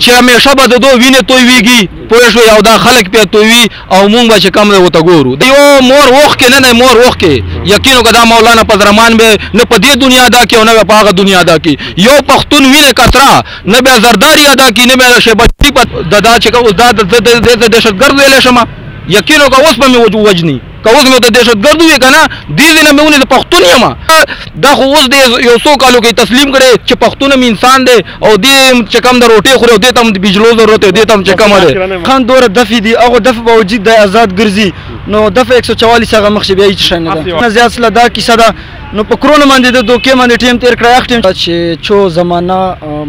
چې همیشه به د دوی وینې تویېږي پوه شوې او دا خلک پرې تویوي او مونږ به چې کم دی ورته ګورو د یو مور اوښکې نه دی مور اوښکې یقین وکړه دا مولانا پزرمان به نه په دې دنیا ادا کړي او نه به په هغه دنیا ادا کړي یو پښتون وینې کتره نه به زرداري ادا کړي نه به شیبچي د دا چې اوس دا د دهشتګرد ویلی شم یقین وکړه اوس به مې وجني که اوس مې د دهشتګرد ووي که نه دې ځای نه مې ونې د پښتون یم دا خو اوس د یو څو کالو کې تسلیم کړی چې پښتون هم انسان دی او دې چې کم د روټۍ خوري او دې ته هم د بجلو ضرورت دی دې ته هم چې کمه دی خان دوره دفې دي هغه دفې باوجود دی آزاد ګرځي نو دفعه 144 هغه مخ شي بیا هیڅ شی نه ده نه زیات سله دا کیسه ده نو په کرونا باندې د دوکې باندې ټیم تیر کړی اخ ټیم چې چو زمانہ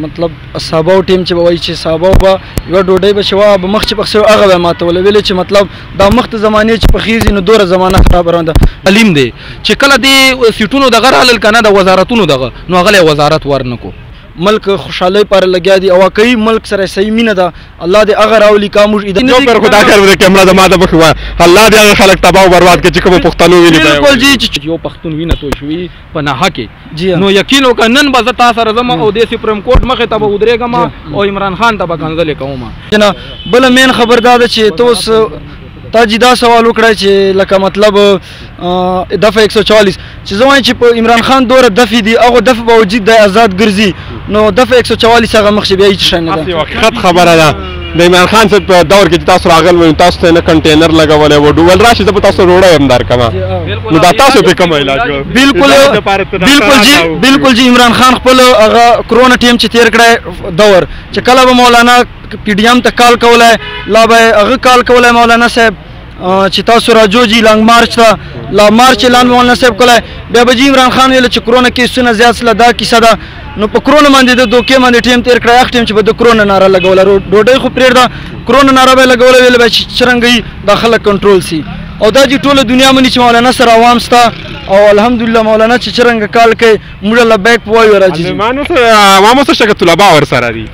مطلب صحابه ټیم چې وایي چې صحابه به یو ډوډۍ به شوا به مخ چې پخسه هغه به ماتول ویل چې مطلب دا مخ ته زمانه چې پخیزي نو دوره زمانہ خراب رانده علیم دی چې کله دی سیټونو دغه رالل کنه د وزارتونو دغه نو هغه وزارت ورنکو ملک خوشحالی پر لګیا دي او واقعي ملک سره صحیح مینه ده الله دې هغه راولي کاموش جو پر خدا کار ورته کیمرا د ماده بخوا الله دې هغه خلک تباہ او برباد کړي چې کوم پښتنو ویلي بالکل جی یو پښتون وینه توي شوی په نه حق نو یقین وکړه نن به زه تاسو سره زم او د سپریم کورټ مخې ته به ودرېږم او عمران خان ته به کنځلې کوم جنا بل مین خبر دا ده چې توس تا جی دا سوال وکړی چې لکه مطلب دفعه 144 چې زه وایم چې په عمران خان دوره دفې دي هغه دفعه باوجود دی آزاد ګرځي نو دفعه 144 هغه مخ شي بیا هیڅ شی نه ده حقیقت خبره ده د عمران خان صاحب په دور کې تاسو راغل تاسو ته نه کنټینر لګولې و ډول راشي زه به تاسو روړی هم درکما نو دا تاسو په کوم علاج بالکل جی عمران خان خپل هغه کرونا ټیم چې تیر کړی دور چې کله به مولانا پی ډی ایم ته کال کولای لا به هغه کال کولای مولانا صاحب چې تاسو راجو جی لانګ مارچ ته لا مارچ اعلان مولانا صاحب کولای بیا به جی عمران خان ویل چې کرونا کیسونه زیات سله دا کیسه ده نو په کرونا باندې د دوکې باندې ټیم تیر کړی اخ ټیم چې به د کرونا ناره لګوله ډوډۍ خو پرېږده کرونا ناره به یې لګوله ویل به چې څرنګه دا خلک کنټرول سي او دا جی ټوله دنیا باندې چې مولانا سره عوام سته او الحمدلله مولانا چې څرنګه کال کوي موږ لبیک په وایو راځي عوامو سره شګه طلبا ورسره دي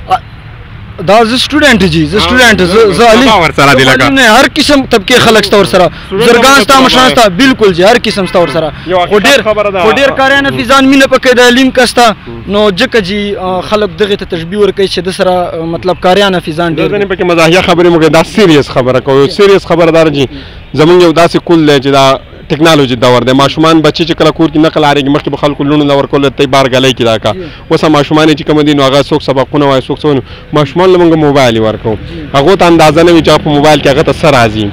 دا ز سټوډنټ جی ز سټوډنټ ز علي نه هر قسم طبقه خلک ستور سره زرګان ستا مشان ستا بالکل جی هر قسم ستور سره ډیر کارانه فیزان مینه پکې د علم کستا نو جکه جی خلک دغه ته تشبیه ور کوي چې د سره مطلب کارانه فیزان ډیر نه پکې مزاحیه خبره موږ دا سیریس خبره کوو سیریس خبردار جی زمونږ یو داسې کول دی چې دا ټیکنالوژي دور دی ماشومان بچي چې کله کور کې نقل اړیږي مخکې به خلکو لوڼو نه ورکول ته بار غلۍ کې دا کا اوس ماشومان چې کوم دي نو هغه څوک سبقونه وایي څوک ماشومان له موږ موبایل ورکو هغه ته اندازه نه وي چې په موبایل کې هغه ته سر راځي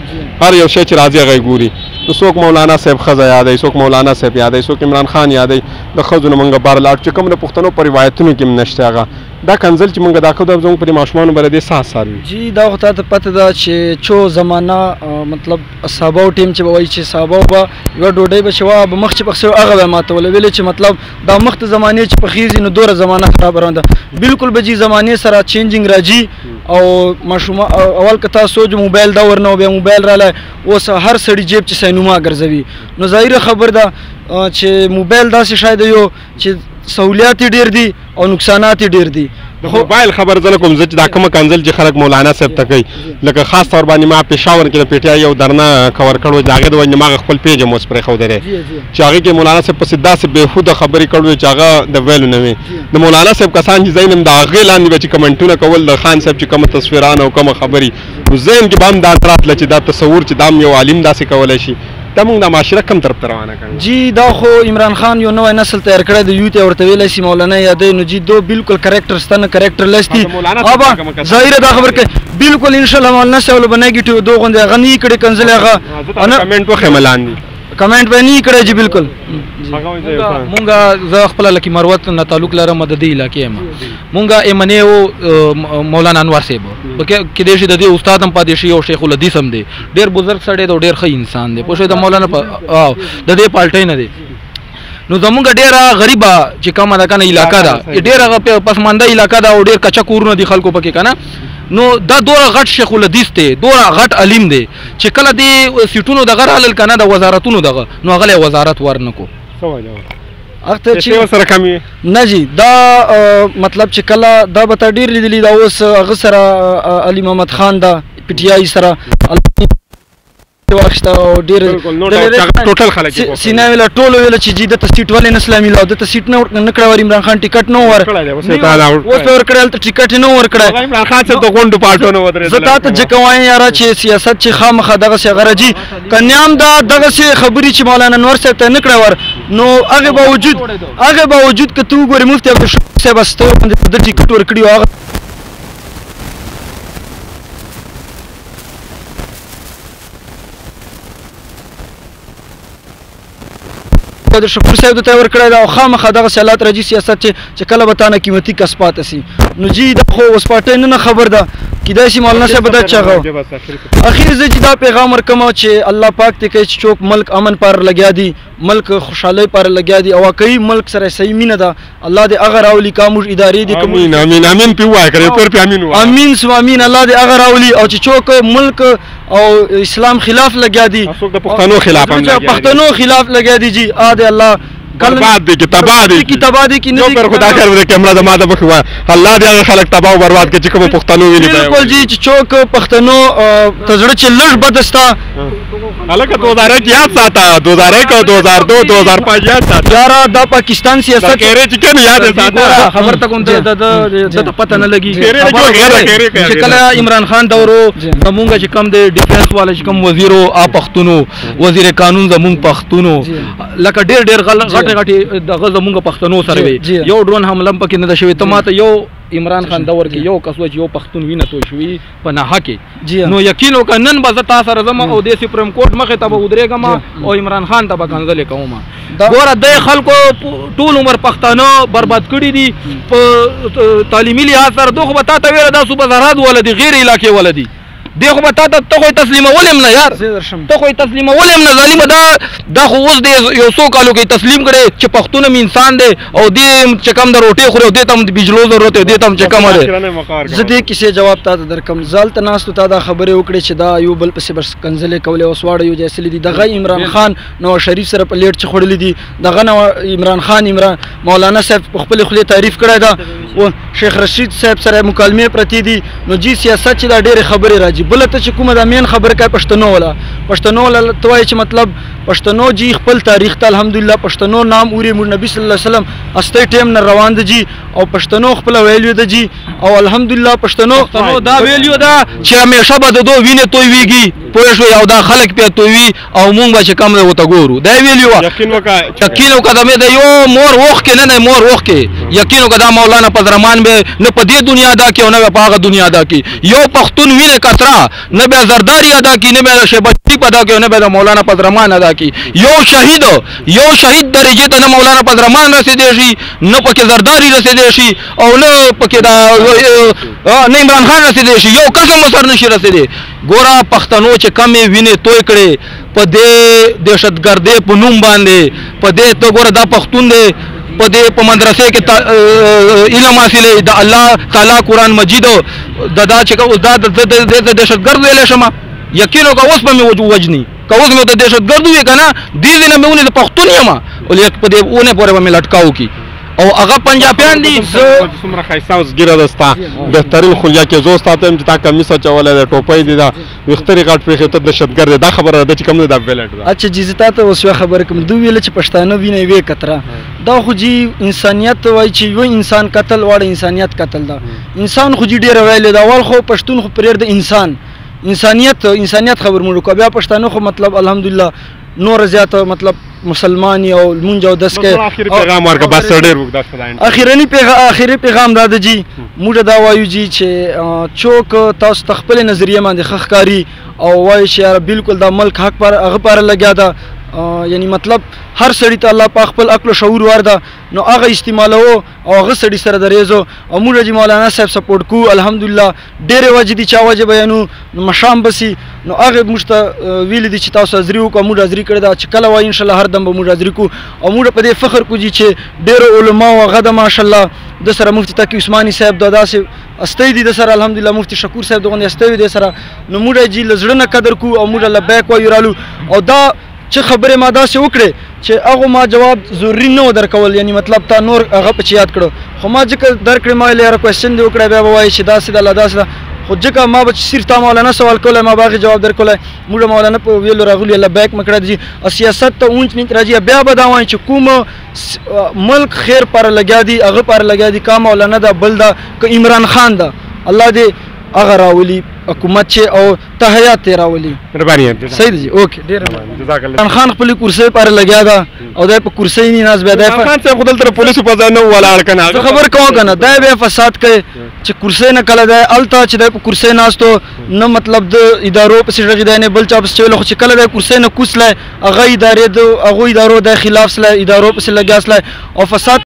هر یو شی چې راځي هغه ګوري نو څوک مولانا صاحب خزه یادوي څوک مولانا صاحب یادوي څوک عمران خان یادوي د ښځو نه موږ بار لاړ چې کوم د پښتنو په روایتونو کې هم نشته هغه دا کنځل چې موږ دا کوو زموږ پر ماشومانو باندې دې ساس ساروي جی دا خو ته پته ده چې چو زمانہ مطلب صحابه ټیم چې وایي چې صحابه به یو ډوډۍ به شوا به مخ چې پخسه هغه به ماتول ویل چې مطلب دا مخ ته زمانه چې پخیزي نو دوره زمانہ خراب رانده بالکل به جی زمانه سره چینجینګ راځي او ماشوم اول کته سوچ موبایل دا ورنو به موبایل رااله اوس هر سړي جیب چې سینما ګرځوي نو ظاهر خبر ده چې موبایل داسې شاید یو چې سہولیات ډیر دي او نقصانات ډیر دي موبایل خبر زله کوم چې دا کوم کنزل چې خلک مولانا صاحب ته کوي لکه خاص طور باندې ما پېښور کې د پیټیا یو درنه کور کړو هغه د ونې ما خپل پیج مو سپری خو درې چې هغه کې مولانا صاحب په سیدا سه بهوده خبرې کړو چې هغه د ویلو نه وي د مولانا صاحب کسان چې زینم دا هغه لاندې چې کمنټونه کول د خان صاحب چې کوم تصویران او کوم خبري زین کې بام دا راتل چې دا تصور چې دام یو عالم داسې کولای شي دا موږ د معاشره کم طرف ته روانه کړو جی دا خو عمران خان یو نوې نسل تیار کړی د یوت ورته ویلای شي مولانا یادې نو جی دو بالکل کریکټر ستنه کریکټر لستی ابا ظاهر دا خبر کې بالکل ان شاء الله مولانا سره بنګټیو دوه غونډه غنی کړي کنزل هغه کمنټ وخه ملاندي کمنټ به نه کړی جی بالکل مونږه زه خپل لکه مروت نه تعلق لرم د دې علاقې ما مونږه ایمنه او مولانا انور صاحب کې د شي د دې استاد هم پاتې شي او شیخ الحدیث هم دی ډیر بزرګ سړی دی ډیر ښه انسان دی پوه شو د مولانا د دې پالټۍ نه دی نو زمونږ ډیره غریبه چې کومه ده کنه علاقه ده ډیره پسمانده علاقه ده او ډیر کچا کورونه دي خلکو پکې کنه نو دا دوره غټ شیخ الحدیث دی دوره غټ علیم دی چې کله دی سیټونو دغه رالل کنه د وزارتونو دغه نو هغه وزارت ورنکو اخته چې سره کمی نه جی دا مطلب چې کله دا به ډیر لیدلی دا اوس هغه سره علي محمد خان دا پټیای سره واخیسته او ډېر ټوټل خلک سینه ویله ټولو ویله چې جي دته سیټ ولې نه سلامي له دته سیټ نه کړی ور عمران خان ټیکټ نه ور اوس ورکړی هلته ټیکټ یې نه ورکړی عمران خان صاحب د غونډو پاټو نه ودرېدلی زه تا ته ځکه وایم یاره چې سیاست چې خامخا دغسې هغه راځي که نیام دا دغسې خبرې چې مولانا انور صاحب ته نه کړی ور نو هغې باوجود که ته وګورې مفتي عبدالشکور صاحب هسته باندې د ټیکټ ورکړي و هغه د شکور صاحب ته ورکړی دا او خامخا دغسې حالات راځي سیاست چې کله به تا نه قیمتي کس پاتې سي نو جي دا خو اوس پارټۍ نه خبر ده کیدای شي مولانا صاحب دا چغه اخیر زه چې دا پیغام ورکوم چې الله پاک ته کوي چې څوک ملک امن پر لګیا دي ملک خوشحالۍ پر لګیا دي او واقعي ملک سره صحیح مینه ده الله دې هغه راولي کاموږ ادارې دي امین امین امین پی وای کړی پر پی امین وای امین سو امین الله دې هغه راولي او چې څوک ملک او اسلام خلاف لګیا دي څوک د پښتنو خلاف هم لګیا دي پښتنو خلاف لګیا دي جی ا دې الله برباد دي کی تباہ دي کی نه پر خدا خیر دې کیمرا د ماده بخوا الله دې هغه خلک تباہ او برباد کړي چې کوم پښتنو ویلي بالکل جی چې څوک پښتنو تزړه چې لږ بدستا الکه 2001 یاد ساته 2001 او 2002 2005 یاد ساته یارا د پاکستان سیاست کېره چې کنه یاد ساته خبر ته کوم د پته نه لګي چې کله عمران خان دورو زمونږ چې کم د ډیفنس والا چې کم وزیرو پښتونو وزیر قانون زمونږ پښتونو لکه ډېر غټي دغه زمونږ پښتنو سره وي یو ډرون حمله پکې نه ده شوې ته ماته یو عمران خان دور کې یو کس و چې یو پښتون وینه توی شوي په ناحقه کې نو یقین وکړه نن به زه تا سره ځم او د سپریم کورټ مخې ته به ودرېږم او عمران خان ته به کنځلې کوم ګوره د خلکو ټول عمر پښتانه برباد کړي دي په تعلیمي لحاظ سره دغه به تا ته ویله دا صوبه زرحد ولدي غیر علاقې ولدي دی خو به تا ته خو یې تسلیمول هم نه یار ته خو یې تسلیمول هم نه ظالمه دا خو اوس دی یو څو کالو کې تسلیم کړی چې پښتون هم انسان دی او دې چې کم د روټۍ خوري او دې ته هم د بجلو ضرورت دی دې ته هم چې کمه دی زه دې کیسې جواب تا ته درکړم زه هلته ناستو تا دا خبرې وکړې چې دا یو بل پسې بس کنځلې کولې اوس واړه یو ځای سلي دي دغه عمران خان نواز شریف سره په لیټ چې خوړلي دي دغه عمران خان مولانا صاحب په خپلې خولې تعریف کړی ده او شیخ رشید صاحب سره مکالمې پرتې دي نو جي سیاست چې دا ډېرې خبرې راځي بله ته چې کومه دا مین خبره کوي پښتنو والا ته وایي چې مطلب پښتنو جی خپل تاریخ ته الحمدلله پښتنو نام اوري مور نبی صلی الله علیه وسلم استه ټیم نه روان دي جی او پښتنو خپل ویلیو ده جی او الحمدلله پښتنو دا ویلیو ده چې همیشه به د دوه وینې توی ویږي پوه شوې او دا خلک پې توی وي او مونږ به چې کم دی ورته ګورو دا ویلیو یقین وکړه د یو مور اوښکې نه مور اوښکې یقین وکړه دا مولانا پزرمان به نه په دې دنیا ادا کړي او نه په هغه دنیا ادا کړي یو پښتون وینې کتره نه به زرداری ادا کړي نه به شیبه شریف ادا کړي نه به د مولانا پزرمان ادا کړي یو شهید درجې ته نه مولانا پزرمان رسېدی شي نه پکې زرداری رسېدی شي او نه پکې دا نه عمران خان رسېدی شي یو کس هم سر نشي رسېدی ګوره پښتنو چې کمې وینې توی کړې په دې دهشتګردۍ په نوم باندې په دې ته ګوره دا پښتون دی په دې په مدرسې کې علم حاصلې د الله تعالی قرآن مجید دا چې دا د دهشتګرد ویلی شمه یقین وکړه اوس به مې وجني که اوس مې د دهشتګرد ووي که نه دې ځای نه مې ونې د پښتون یم په دې اونې پورې به مې لټکاو کي او هغه پنجابیان دي څومره ښایسته اوس ګیره ده ستا بهترین خولیا کې زه اوس تا ته یم چې تا کمیس اچولی دی ټوپۍ دی دا ویښته غټ پرېښې ته دهشتګرد دی دا خبره ده چې کوم دی دا ویلټ ده اچھا جی زه تا ته اوس یوه خبره کوم دوی ویله چې پښتانه وینه یې وې کتره دا خو جی انسانیت وایي چې یو انسان قتل واړه انسانیت قتل ده انسان خو جی ډېره ویلې ده اول خو پښتون خو پرېږده انسانیت خبر مونږ وکړو بیا پښتانه خو مطلب الحمدلله نور زیاته مطلب مسلمان او مونږ او دس کې اخیری پیغام دا ده جی موږ دا وایو جی چې څوک تاسو ته خپلې نظریې باندې ښه ښکاري او وایي چې یاره بالکل دا ملک حق پر هغه پاره لګیا ده یعنی مطلب هر سړی ته الله پاک خپل عقل او شعور ورده نو هغه استعمالو او هغه سړی سره درېزو او موږ جی مولانا صاحب سپورټ کو الحمدلله ډېرې وجې دي چا وجه بیانو نو مشام بسي نو هغه موږ ته ویلي دي چې تاسو حاضري وکړو موږ حاضري کړې ده چې کله وایي انشاءالله هر دم به موږ حاضري کوو او موږ په دې فخر کوو چې ډېرو علماو هغه ده ماشاءالله د سره مفتي تقي عثماني صاحب دا داسې استوي دي د سره الحمدلله مفتي شکور صاحب دغوندې استوي دی سره نو موږ جی له زړه نه قدر کوو او موږ لبیک وایو رالو او دا چې خبرې ما داسې وکړې چې هغه ما جواب ضروري نه و درکول یعنی مطلب تا نور هغه په یاد کړو خو ما ځکه درکړې ما یې یاره کوېسچن دې وکړی بیا به وایي چې داسې ده الله داسې ده خو ځکه ما به صرف تا مولانا سوال کولی ما به هغې جواب درکولی موږ مولانا په ویلو راغلي الله بیک مې کړی دي او سیاست ته اونچ نیچ راځي بیا به دا وایم چې کوم ملک خیر پاره لګیا دي هغه پاره لګیا دي کا مولانا دا بل دا که عمران خان دا الله دې هغه راولي حکومت چې او تحیات ته راولي مهرباني صحیح دی اوکې ډېر جزاک الله عمران خان خپل کرسۍ پاره لګیا دا او دا په کرسۍ نه ناز بیا دا خان صاحب خدل تر پولیسو په ځای نه ولاړ کنه زه خبر کوم کنه دا بیا فساد کوي چې کرسۍ نه کله دا الته چې دا په کرسۍ ناستو نه مطلب د ادارو په سړي دا نه بل چا په چولو چې کله دا کرسۍ نه کوسله هغه ادارې د هغه ادارو د خلاف سره ادارو په لګیا سره او فساد